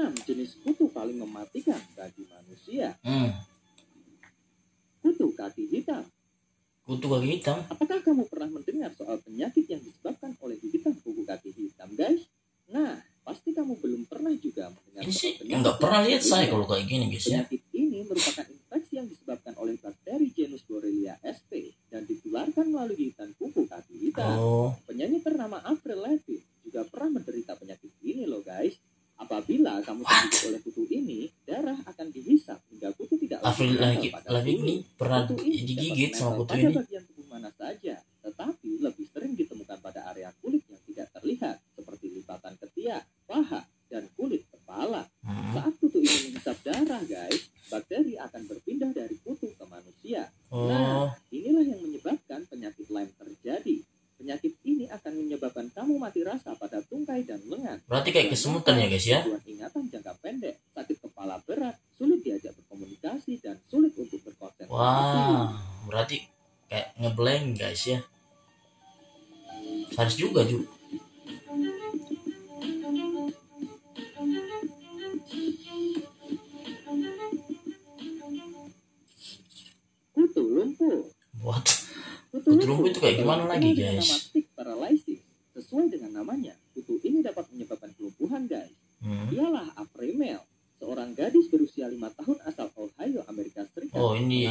6 jenis kutu paling mematikan bagi manusia. Kutu kaki hitam. Kutu kaki hitam. Apakah kamu pernah mendengar soal penyakit yang disebabkan oleh gigitan kuku kaki hitam, guys? Nah, pasti kamu belum pernah juga mendengar Ini sih soal penyakit. nggak pernah lihat saya kalau kayak gini, guys ya. Penyakit ini merupakan infeksi yang disebabkan oleh bakteri genus Borrelia sp dan ditularkan melalui gigitan kuku kaki hitam. Penyanyi ternama Avril Lavigne juga pernah menderita penyakit ini loh, guys. Apabila kamu tergigit oleh kutu ini, darah akan dihisap hingga kutu tidak Avril Lavigne pernah digigit sama kutu ini. Bagian tubuh mana saja, tetapi lebih sering ditemukan pada area kulit yang tidak terlihat, seperti lipatan ketiak, paha, dan kulit kepala. Saat kutu ini menghisap darah, guys, bakteri akan berpindah dari kutu ke manusia. Nah, inilah yang menyebabkan penyakit Lyme terjadi. Penyakit ini akan menyebabkan kamu mati rasa pada tungkai dan lengan. Berarti kayak kesemutan ya, guys ya. Gangguan ingatan jangka pendek, sakit kepala berat, sulit diajak berkomunikasi, dan sulit untuk berkonsentrasi. Wah, berarti kayak ngeblank, guys ya. Harus juga, Ju. Kutu lumpuh. What? Kutu lumpuh itu kayak gimana lagi, guys? Nama tick paralysis. Sesuai dengan namanya, kutu ini dapat menyebabkan kelumpuhan, guys. Ialah Apremel, seorang gadis berusia 5 tahun asal Ohio, Amerika Serikat. Ini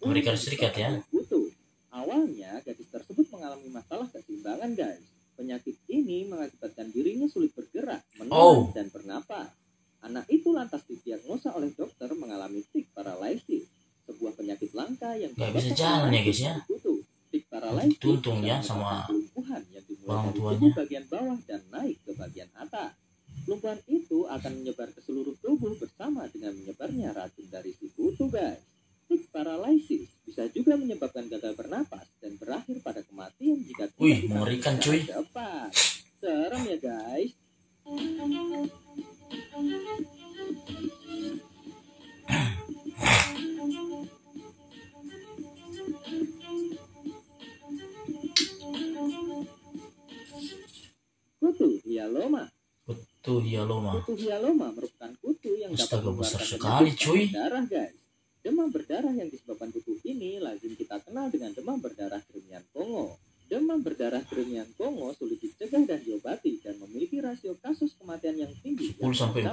Amerika Serikat ya. Kutu. Awalnya, gadis tersebut mengalami masalah keseimbangan, guys. Penyakit ini mengakibatkan dirinya sulit bergerak, menahan, dan bernapas. Anak itu lantas didiagnosa oleh dokter mengalami tick paralysis, sebuah penyakit langka yang nggak bisa jalan ya, guys ya. Tick paralysis tuntung ya sama kelumpuhan yang dimulai orang dari tuanya. tubuh bagian bawah dan naik ke bagian atas. Kelumpuhan itu akan menyebar ke seluruh tubuh bersama dengan menyebarnya racun dari si kutu, guys. Tick paralysis bisa juga menyebabkan gagal bernapas dan berakhir pada kematian jika tidak mengerikan, cuy. cepat. Serem ya, guys. Kutu hialoma. Kutu hialoma. Kutu hialoma merupakan kutu yang dapat besar mengeluarkan sekali, cuy. Darah, guys. Demam berdarah yang disebabkan kutu ini lazim kita kenal dengan demam berdarah Crimean Congo. Demam berdarah Crimean Congo sulit dicegah dan diobati dan memiliki rasio kasus kematian yang tinggi. 10-40%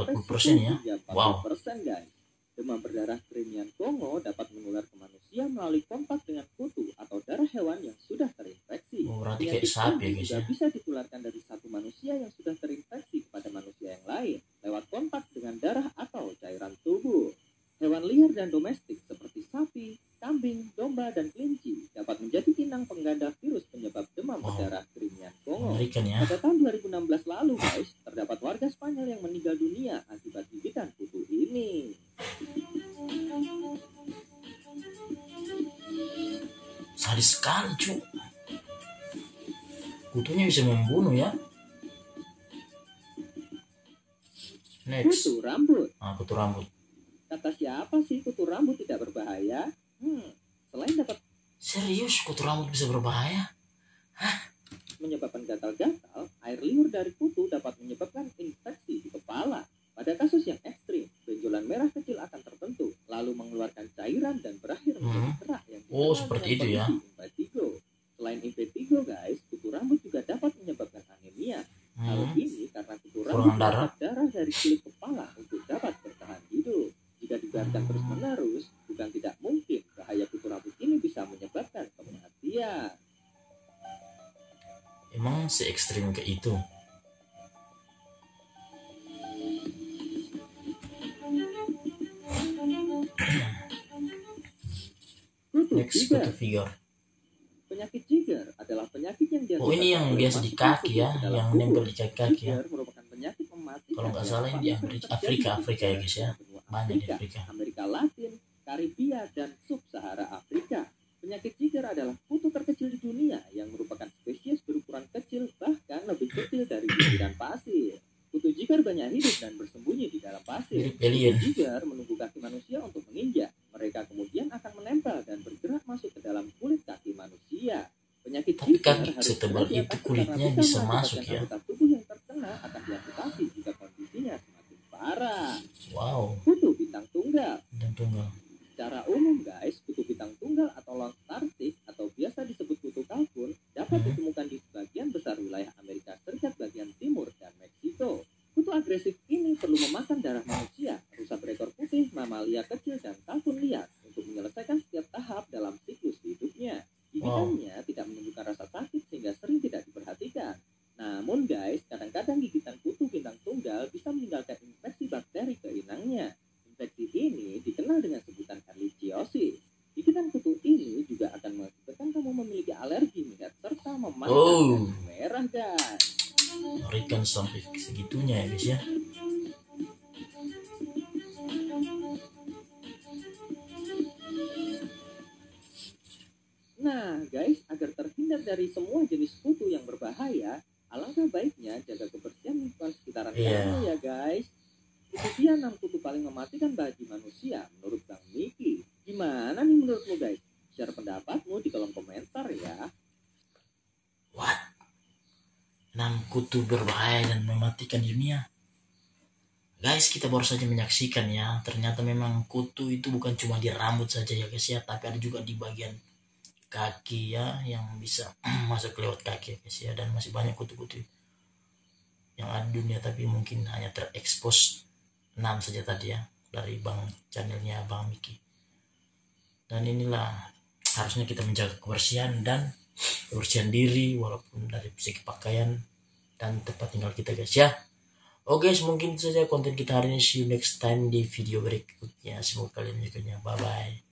ya. Wow. Guys. Demam berdarah Crimean Congo dapat menular ke manusia melalui kontak dengan kutu atau darah hewan yang sudah terinfeksi. Berarti kayak sapi ya, guys ya. Bisa ditularkan dari satu manusia yang sudah terinfeksi kepada manusia yang lain lewat kontak dengan darah atau cairan tubuh. Hewan liar dan domestik seperti sapi, kambing, domba, dan kelinci dapat menjadi inang pengganda virus penyebab demam berdarah Crimean Congo. Ya. Pada tahun 2016 lalu, guys, terdapat warga Spanyol yang meninggal dunia akibat gigitan kutu ini. Sadis sekali, cu. Kutunya bisa membunuh ya. Next. Kutu rambut. Kutu rambut. Kata siapa sih kutu rambut tidak berbahaya? Selain dapat... Serius, kutu rambut bisa berbahaya? Menyebabkan gatal-gatal, air liur dari kutu dapat menyebabkan infeksi di kepala. Pada kasus yang ekstrim, benjolan merah kecil akan terbentuk, lalu mengeluarkan cairan dan berakhir menjadi kerak yang seperti itu ya. Impetigo. Selain impetigo, guys, kutu rambut juga dapat menyebabkan anemia. Hal ini karena kutu rambut darah dari kulit kepala untuk dapat bertahan hidup. Jika dibiarkan terus-menerus, bukan tidak mungkin bahaya kutu rambut ini bisa menyebabkan kematian. Emang se-ekstrim ke itu? Next, kutu figure. Penyakit Jiger adalah penyakit yang ini yang biasa di kaki ya, yang nempel di kaki ya. Merupakan penyakit mematikan. Kalau nggak salah ini di Afrika ya, guys ya. Banyak di Afrika. Amerika Latin, Karibia, dan Sub-Sahara Afrika. Penyakit Jiger adalah kutu terkecil di dunia yang merupakan spesies berukuran kecil, bahkan lebih kecil dari butiran pasir. Kutu Jiger banyak hidup dan bersembunyi di dalam pasir. Kutu Jiger menunggu kaki manusia untuk menginjak. Mereka kemudian akan menempel dan bergerak masuk ke dalam kulit kaki manusia. Penyakit kaki setebal itu kulitnya bisa masuk ya. Tubuh yang terkena akan diamputasi jika kondisinya semakin parah. Wow, Kutu bintang tunggal. dan tunggal. Secara umum guys, kutu bintang tunggal atau lone starfish atau biasa disebut kutu kalkun dapat ditemukan di sebagian besar wilayah Amerika Serikat bagian timur dan Meksiko. Kutu agresif ini perlu memakan darah manusia, rusa berekor putih, mamalia kecil, dan kalkun liar untuk menyelesaikan setiap tahap dalam siklus hidupnya. Gigitannya tidak menunjukkan rasa sakit sehingga sering tidak diperhatikan. Namun guys, kadang-kadang gigitan kutu bintang tunggal bisa meninggalkan infeksi bakteri ke inangnya. Infeksi ini dikenal dengan sebutan Ehrlichiosis. Gigitan kutu ini juga akan mengakibatkan kamu memiliki alergi melihat serta memandang merah guys. Mengerikan sampai segitunya ya guys ya. Nah guys, agar terhindar dari semua jenis kutu yang berbahaya, alangkah baiknya jaga kebersihan lingkungan sekitaran kamu ya guys. Itu dia 6 kutu paling mematikan bagi manusia menurut Bang Miki. Gimana nih menurutmu guys? Share pendapatmu di kolom komentar ya. What? 6 kutu berbahaya dan mematikan dunia. Guys, kita baru saja menyaksikan ya. Ternyata memang kutu itu bukan cuma di rambut saja ya guys ya, tapi ada juga di bagian kaki ya, yang bisa masuk lewat kaki ya guys ya. Dan masih banyak kutu-kutu yang ada di dunia, tapi mungkin hanya terekspos 6 saja tadi ya dari channelnya Bang Miki. Dan inilah harusnya kita menjaga kebersihan dan kebersihan diri, walaupun dari segi pakaian dan tempat tinggal kita guys ya. Oke, mungkin itu saja konten kita hari ini. See you next time di video berikutnya. Semoga kalian menyukainya. Bye bye.